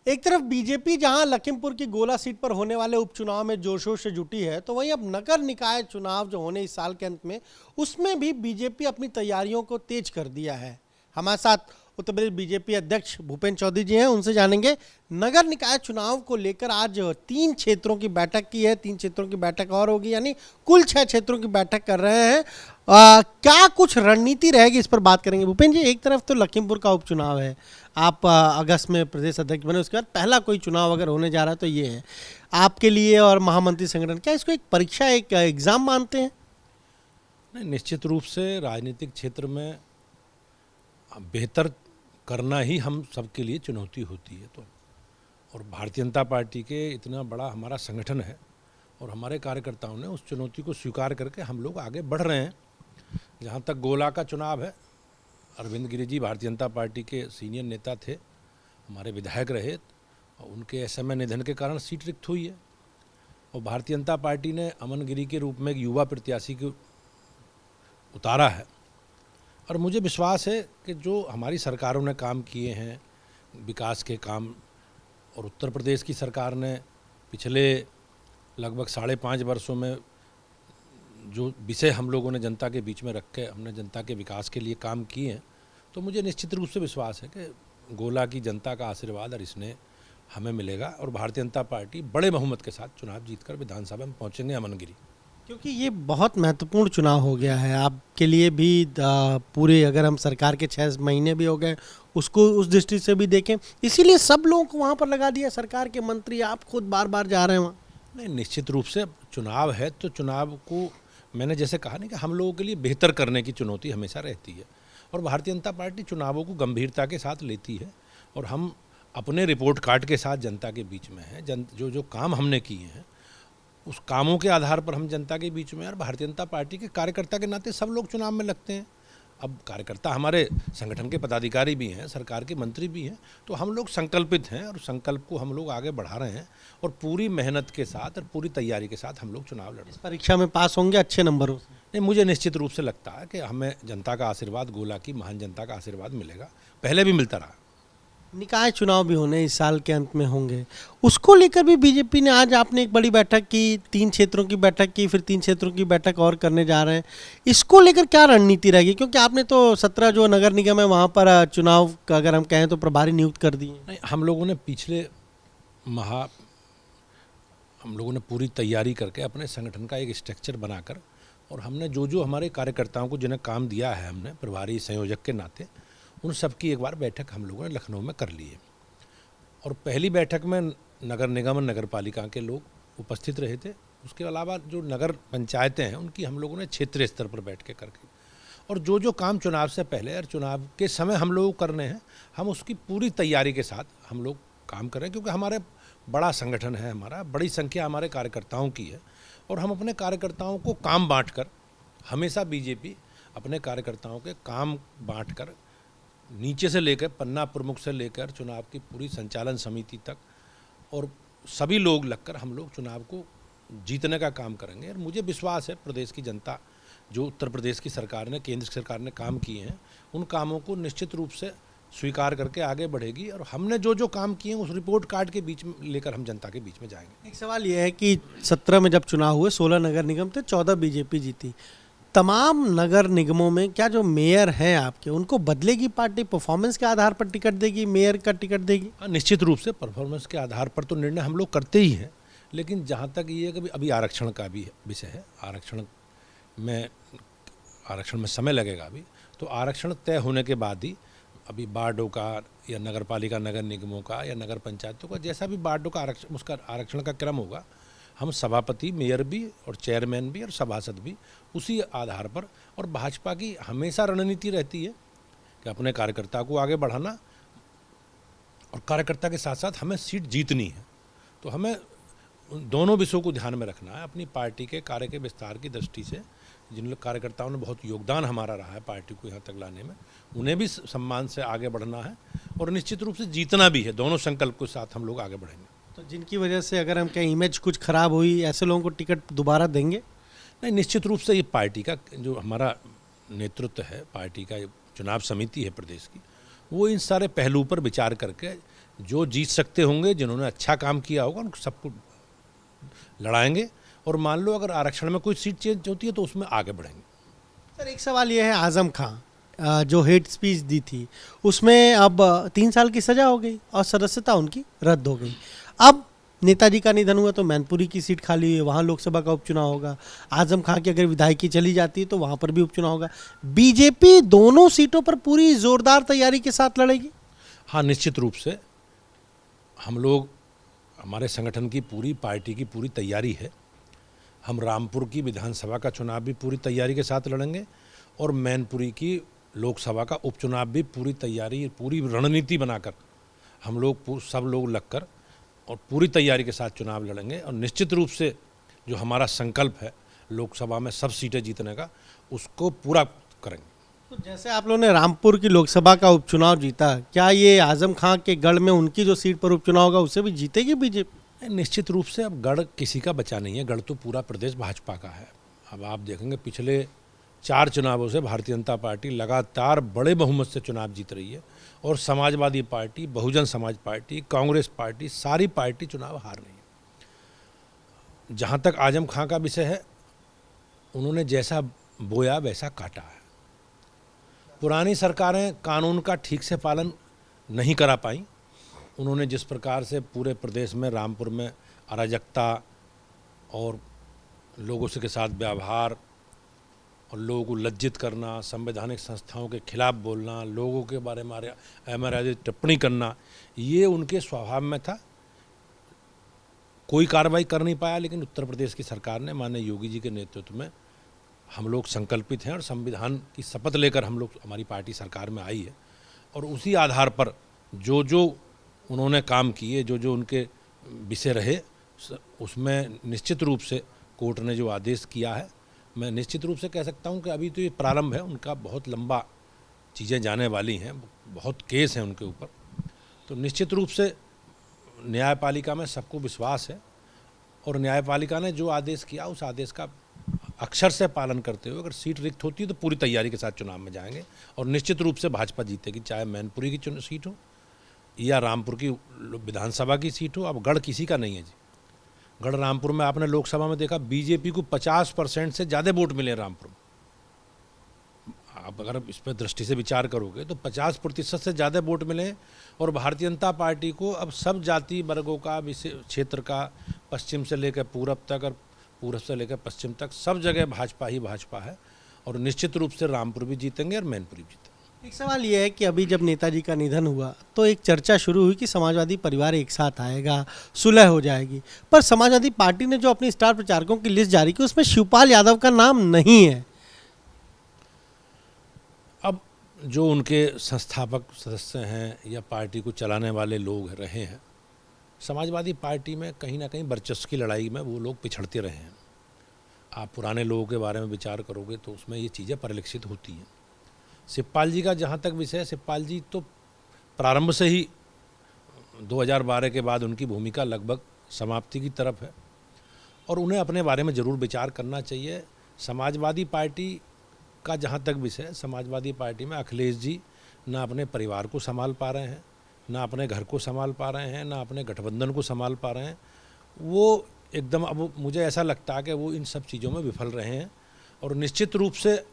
एक तरफ बीजेपी जहां लखीमपुर की गोला सीट पर होने वाले उपचुनाव में जोर-शोर से जुटी है, तो वहीं अब नगर निकाय चुनाव जो होने इस साल के अंत में, उसमें भी बीजेपी अपनी तैयारियों को तेज कर दिया है। हमारे साथ उत्तर प्रदेश बीजेपी अध्यक्ष भूपेंद्र चौधरी जी हैं, उनसे जानेंगे नगर निकाय चुनाव को लेकर। आज 3 क्षेत्रों की बैठक की है, 3 क्षेत्रों की बैठक और होगी, यानी कुल 6 क्षेत्रों की बैठक कर रहे हैं। क्या कुछ रणनीति रहेगी, इस पर बात करेंगे। भूपेंद्र जी, एक तरफ तो लखीमपुर का उपचुनाव है, आप अगस्त में प्रदेश अध्यक्ष बने, उसके बाद पहला कोई चुनाव अगर होने जा रहा है तो ये है आपके लिए और महामंत्री संगठन। क्या इसको एक परीक्षा, एक एग्जाम मानते हैं? नहीं, निश्चित रूप से राजनीतिक क्षेत्र में बेहतर करना ही हम सबके लिए चुनौती होती है। तो और भारतीय जनता पार्टी के इतना बड़ा हमारा संगठन है और हमारे कार्यकर्ताओं ने उस चुनौती को स्वीकार करके हम लोग आगे बढ़ रहे हैं। जहाँ तक गोला का चुनाव है, अरविंद गिरी जी भारतीय जनता पार्टी के सीनियर नेता थे, हमारे विधायक रहे, और उनके असमय निधन के कारण सीट रिक्त हुई है। और भारतीय जनता पार्टी ने अमन गिरी के रूप में एक युवा प्रत्याशी को उतारा है। और मुझे विश्वास है कि जो हमारी सरकारों ने काम किए हैं, विकास के काम, और उत्तर प्रदेश की सरकार ने पिछले लगभग 5.5 वर्षों में जो विषय हम लोगों ने जनता के बीच में रख के हमने जनता के विकास के लिए काम किए हैं, तो मुझे निश्चित रूप से विश्वास है कि गोला की जनता का आशीर्वाद और इसने हमें मिलेगा और भारतीय जनता पार्टी बड़े बहुमत के साथ चुनाव जीतकर विधानसभा में पहुंचेंगे अमनगिरी। क्योंकि ये बहुत महत्वपूर्ण चुनाव हो गया है आपके लिए भी। पूरे अगर हम सरकार के 6 महीने भी हो गए, उसको उस दृष्टि से भी देखें, इसीलिए सब लोगों को वहाँ पर लगा दिया, सरकार के मंत्री, आप खुद बार बार जा रहे हैं वहाँ। नहीं, निश्चित रूप से चुनाव है तो चुनाव को मैंने जैसे कहा नहीं कि हम लोगों के लिए बेहतर करने की चुनौती हमेशा रहती है और भारतीय जनता पार्टी चुनावों को गंभीरता के साथ लेती है और हम अपने रिपोर्ट कार्ड के साथ जनता के बीच में हैं। जो काम हमने किए हैं उस कामों के आधार पर हम जनता के बीच में, और भारतीय जनता पार्टी के कार्यकर्ता के नाते सब लोग चुनाव में लगते हैं। अब कार्यकर्ता हमारे संगठन के पदाधिकारी भी हैं, सरकार के मंत्री भी हैं, तो हम लोग संकल्पित हैं और संकल्प को हम लोग आगे बढ़ा रहे हैं और पूरी मेहनत के साथ और पूरी तैयारी के साथ हम लोग चुनाव लड़ रहे हैं। परीक्षा में पास होंगे अच्छे नंबरों से? नहीं, मुझे निश्चित रूप से लगता है कि हमें जनता का आशीर्वाद, गोला की महान जनता का आशीर्वाद मिलेगा, पहले भी मिलता रहा। निकाय चुनाव भी होने इस साल के अंत में होंगे, उसको लेकर भी बीजेपी ने, आज आपने एक बड़ी बैठक की, 3 क्षेत्रों की बैठक की, फिर 3 क्षेत्रों की बैठक और करने जा रहे हैं। इसको लेकर क्या रणनीति रहेगी? क्योंकि आपने तो 17 जो नगर निगम है वहाँ पर चुनाव का अगर हम कहें तो प्रभारी नियुक्त कर दिए। नहीं, हम लोगों ने पिछले माह हम लोगों ने पूरी तैयारी करके अपने संगठन का एक स्ट्रक्चर बनाकर और हमने जो हमारे कार्यकर्ताओं को जिन्हें काम दिया है हमने प्रभारी संयोजक के नाते, उन सब की एक बार बैठक हम लोगों ने लखनऊ में कर ली है। और पहली बैठक में नगर निगम और नगर पालिका के लोग उपस्थित रहे थे। उसके अलावा जो नगर पंचायतें हैं उनकी हम लोगों ने क्षेत्रीय स्तर पर बैठ के करके, और जो काम चुनाव से पहले और चुनाव के समय हम लोग करने हैं, हम उसकी पूरी तैयारी के साथ हम लोग काम करें। क्योंकि हमारे बड़ा संगठन है, हमारा बड़ी संख्या हमारे कार्यकर्ताओं की है और हम अपने कार्यकर्ताओं को काम बाँटकर, हमेशा बीजेपी अपने कार्यकर्ताओं के काम बाँटकर नीचे से लेकर पन्ना प्रमुख से लेकर चुनाव की पूरी संचालन समिति तक और सभी लोग लगकर हम लोग चुनाव को जीतने का काम करेंगे। और मुझे विश्वास है प्रदेश की जनता, जो उत्तर प्रदेश की सरकार ने, केंद्र सरकार ने काम किए हैं, उन कामों को निश्चित रूप से स्वीकार करके आगे बढ़ेगी और हमने जो काम किए हैं उस रिपोर्ट कार्ड के बीच में लेकर हम जनता के बीच में जाएंगे। एक सवाल यह है कि 17 में जब चुनाव हुए, 16 नगर निगम थे, 14 बीजेपी जीती। तमाम नगर निगमों में क्या जो मेयर हैं आपके, उनको बदलेगी पार्टी? परफॉर्मेंस के आधार पर टिकट देगी, मेयर का टिकट देगी? निश्चित रूप से परफॉर्मेंस के आधार पर तो निर्णय हम लोग करते ही हैं, लेकिन जहाँ तक ये कि अभी आरक्षण का भी विषय है, आरक्षण में समय लगेगा अभी, तो आरक्षण तय होने के बाद ही अभी वार्डों का या नगर पालिका, नगर निगमों का या नगर पंचायतों का, जैसा भी वार्डों का आरक्षण, उसका आरक्षण का क्रम होगा, हम सभापति, मेयर भी और चेयरमैन भी और सभासद भी उसी आधार पर। और भाजपा की हमेशा रणनीति रहती है कि अपने कार्यकर्ता को आगे बढ़ाना और कार्यकर्ता के साथ साथ हमें सीट जीतनी है। तो हमें दोनों विषयों को ध्यान में रखना है। अपनी पार्टी के कार्य के विस्तार की दृष्टि से जिन लोग कार्यकर्ताओं ने बहुत योगदान हमारा रहा है पार्टी को यहाँ तक लाने में, उन्हें भी सम्मान से आगे बढ़ना है और निश्चित रूप से जीतना भी है। दोनों संकल्प के साथ हम लोग आगे बढ़ेंगे। तो जिनकी वजह से अगर हम कहें इमेज कुछ खराब हुई, ऐसे लोगों को टिकट दोबारा देंगे? नहीं, निश्चित रूप से ये पार्टी का जो हमारा नेतृत्व है, पार्टी का चुनाव समिति है प्रदेश की, वो इन सारे पहलू पर विचार करके जो जीत सकते होंगे, जिन्होंने अच्छा काम किया होगा, उनको सबको लड़ाएंगे। और मान लो अगर आरक्षण में कोई सीट चेंज होती है तो उसमें आगे बढ़ेंगे। सर एक सवाल ये है, आजम खां जो हेट स्पीच दी थी उसमें अब 3 साल की सजा हो गई और सदस्यता उनकी रद्द हो गई। अब नेताजी का निधन हुआ तो मैनपुरी की सीट खाली हुई है, वहाँ लोकसभा का उपचुनाव होगा। आजम खां की अगर विधायकी चली जाती है तो वहाँ पर भी उपचुनाव होगा। बीजेपी दोनों सीटों पर पूरी जोरदार तैयारी के साथ लड़ेगी। हाँ, निश्चित रूप से हम लोग, हमारे संगठन की पूरी, पार्टी की पूरी तैयारी है। हम रामपुर की विधानसभा का चुनाव भी पूरी तैयारी के साथ लड़ेंगे और मैनपुरी की लोकसभा का उपचुनाव भी पूरी तैयारी, पूरी रणनीति बनाकर हम लोग सब लोग लगकर और पूरी तैयारी के साथ चुनाव लड़ेंगे। और निश्चित रूप से जो हमारा संकल्प है लोकसभा में सब सीटें जीतने का, उसको पूरा करेंगे। तो जैसे आप लोगों ने रामपुर की लोकसभा का उपचुनाव जीता, क्या ये आजम खां के गढ़ में उनकी जो सीट पर उपचुनाव होगा उसे भी जीतेगी बीजेपी? निश्चित रूप से अब गढ़ किसी का बचा नहीं है, गढ़ तो पूरा प्रदेश भाजपा का है। अब आप देखेंगे पिछले 4 चुनावों से भारतीय जनता पार्टी लगातार बड़े बहुमत से चुनाव जीत रही है और Samajwadi party, Bahujan Samaj party, Congress party, सारी पार्टी चुनाव हार रही है। जहाँ तक आजम खां का विषय है, उन्होंने जैसा बोया वैसा काटा है। पुरानी सरकारें कानून का ठीक से पालन नहीं करा पाई। उन्होंने जिस प्रकार से पूरे प्रदेश में, रामपुर में अराजकता और लोगों से के साथ व्यवहार और लोगों को लज्जित करना, संवैधानिक संस्थाओं के खिलाफ बोलना, लोगों के बारे में अमर्यादित टिप्पणी करना, ये उनके स्वभाव में था। कोई कार्रवाई कर नहीं पाया, लेकिन उत्तर प्रदेश की सरकार ने माननीय योगी जी के नेतृत्व में हम लोग संकल्पित हैं और संविधान की शपथ लेकर हम लोग, हमारी पार्टी सरकार में आई है। और उसी आधार पर जो जो उन्होंने काम किए, जो जो उनके विषय रहे, उसमें निश्चित रूप से कोर्ट ने जो आदेश किया है, मैं निश्चित रूप से कह सकता हूं कि अभी तो ये प्रारंभ है, उनका बहुत लंबा चीज़ें जाने वाली हैं, बहुत केस हैं उनके ऊपर। तो निश्चित रूप से न्यायपालिका में सबको विश्वास है और न्यायपालिका ने जो आदेश किया उस आदेश का अक्षर से पालन करते हुए अगर सीट रिक्त होती है तो पूरी तैयारी के साथ चुनाव में जाएंगे और निश्चित रूप से भाजपा जीतेगी, चाहे मैनपुरी की सीट हो या रामपुर की विधानसभा की सीट हो। अब गढ़ किसी का नहीं है जी। गढ़ रामपुर में आपने लोकसभा में देखा, बीजेपी को 50% से ज़्यादा वोट मिले रामपुर में। आप अगर इस पर दृष्टि से विचार करोगे तो 50% से ज़्यादा वोट मिले और भारतीय जनता पार्टी को अब सब जाति वर्गों का, क्षेत्र का, पश्चिम से लेकर पूरब तक और पूरब से लेकर पश्चिम तक सब जगह भाजपा ही भाजपा है और निश्चित रूप से रामपुर भी जीतेंगे और मैनपुरी भी जीतेंगे। एक सवाल ये है कि अभी जब नेताजी का निधन हुआ तो एक चर्चा शुरू हुई कि समाजवादी परिवार एक साथ आएगा, सुलह हो जाएगी, पर समाजवादी पार्टी ने जो अपनी स्टार प्रचारकों की लिस्ट जारी की उसमें शिवपाल यादव का नाम नहीं है। अब जो उनके संस्थापक सदस्य हैं या पार्टी को चलाने वाले लोग रहे हैं, समाजवादी पार्टी में कहीं ना कहीं वर्चस्व की लड़ाई में वो लोग पिछड़ते रहे हैं। आप पुराने लोगों के बारे में विचार करोगे तो उसमें ये चीज़ें परिलक्षित होती हैं। शिवपाल जी का जहाँ तक विषय है, शिवपाल जी तो प्रारंभ से ही 2012 के बाद उनकी भूमिका लगभग समाप्ति की तरफ है और उन्हें अपने बारे में ज़रूर विचार करना चाहिए। समाजवादी पार्टी का जहाँ तक विषय है, समाजवादी पार्टी में अखिलेश जी ना अपने परिवार को संभाल पा रहे हैं, ना अपने घर को संभाल पा रहे हैं, ना अपने गठबंधन को संभाल पा रहे हैं। वो एकदम, अब मुझे ऐसा लगता है कि वो इन सब चीज़ों में विफल रहे हैं और निश्चित रूप से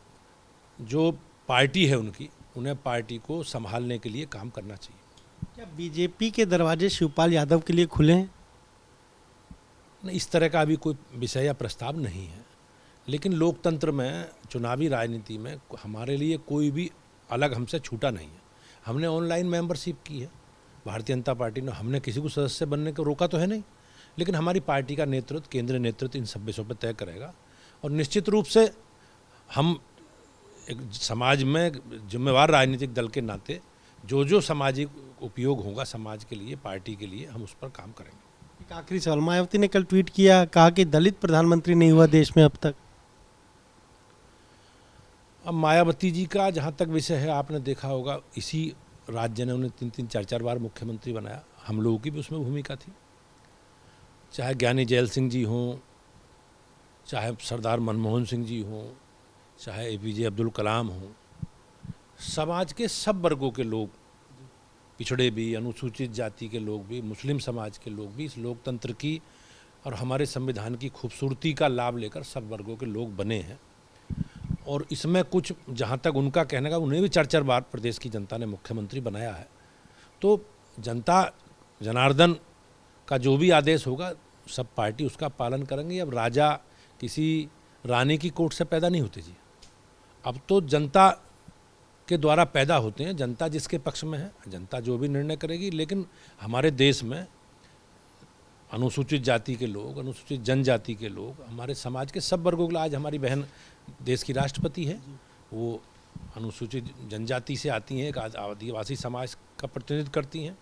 जो पार्टी है उनकी, उन्हें पार्टी को संभालने के लिए काम करना चाहिए। क्या बीजेपी के दरवाजे शिवपाल यादव के लिए खुले हैं? नहीं, इस तरह का अभी कोई विषय या प्रस्ताव नहीं है, लेकिन लोकतंत्र में, चुनावी राजनीति में हमारे लिए कोई भी अलग हमसे छूटा नहीं है। हमने ऑनलाइन मेंबरशिप की है भारतीय जनता पार्टी ने, हमने किसी को सदस्य बनने को रोका तो है नहीं, लेकिन हमारी पार्टी का नेतृत्व, केंद्रीय नेतृत्व इन सब विषयों पर तय करेगा और निश्चित रूप से हम एक समाज में जिम्मेवार राजनीतिक दल के नाते जो जो सामाजिक उपयोग होगा समाज के लिए, पार्टी के लिए, हम उस पर काम करेंगे। एक आखिरी सवाल, मायावती ने कल ट्वीट किया, कहा कि दलित प्रधानमंत्री नहीं हुआ देश में अब तक। अब मायावती जी का जहाँ तक विषय है, आपने देखा होगा इसी राज्य ने उन्हें 3-3, 4-4 बार मुख्यमंत्री बनाया, हम लोगों की भी उसमें भूमिका थी। चाहे ज्ञानी जैल सिंह जी हों, चाहे सरदार मनमोहन सिंह जी हों, चाहे APJ अब्दुल कलाम हों, समाज के सब वर्गों के लोग पिछड़े भी, अनुसूचित जाति के लोग भी, मुस्लिम समाज के लोग भी इस लोकतंत्र की और हमारे संविधान की खूबसूरती का लाभ लेकर सब वर्गों के लोग बने हैं। और इसमें कुछ जहाँ तक उनका कहने का, उन्हें भी 4-4 बार प्रदेश की जनता ने मुख्यमंत्री बनाया है। तो जनता जनार्दन का जो भी आदेश होगा सब पार्टी उसका पालन करेंगी। अब राजा किसी रानी की कोर्ट से पैदा नहीं होते जी, अब तो जनता के द्वारा पैदा होते हैं। जनता जिसके पक्ष में है, जनता जो भी निर्णय करेगी। लेकिन हमारे देश में अनुसूचित जाति के लोग, अनुसूचित जनजाति के लोग, हमारे समाज के सब वर्गों के लिए, आज हमारी बहन देश की राष्ट्रपति है, वो अनुसूचित जनजाति से आती हैं, एक आदिवासी समाज का प्रतिनिधित्व करती हैं।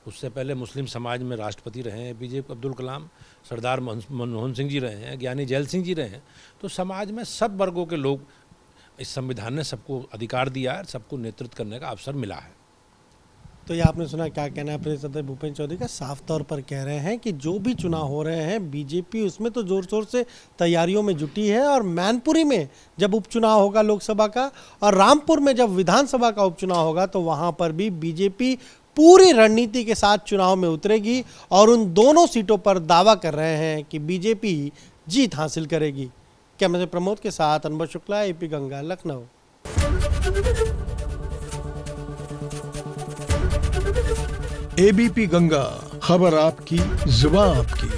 उससे पहले मुस्लिम समाज में राष्ट्रपति रहे हैं APJ अब्दुल कलाम, सरदार मनमोहन सिंह जी रहे हैं, ज्ञानी जैल सिंह जी रहे हैं। तो समाज में सब वर्गों के लोग, इस संविधान ने सबको अधिकार दिया है, सबको नेतृत्व करने का अवसर मिला है। तो ये आपने सुना क्या कहना है प्रदेश अध्यक्ष भूपेंद्र चौधरी का। साफ तौर पर कह रहे हैं कि जो भी चुनाव हो रहे हैं बीजेपी उसमें तो जोर शोर से तैयारियों में जुटी है, और मैनपुरी में जब उपचुनाव होगा लोकसभा का और रामपुर में जब विधानसभा का उपचुनाव होगा तो वहां पर भी बीजेपी पूरी रणनीति के साथ चुनाव में उतरेगी और उन दोनों सीटों पर दावा कर रहे हैं कि बीजेपी जीत हासिल करेगी। कैमरे से प्रमोद के साथ अनुभव शुक्ला, AP गंगा, लखनऊ। ABP गंगा, खबर आपकी, जुबान आपकी।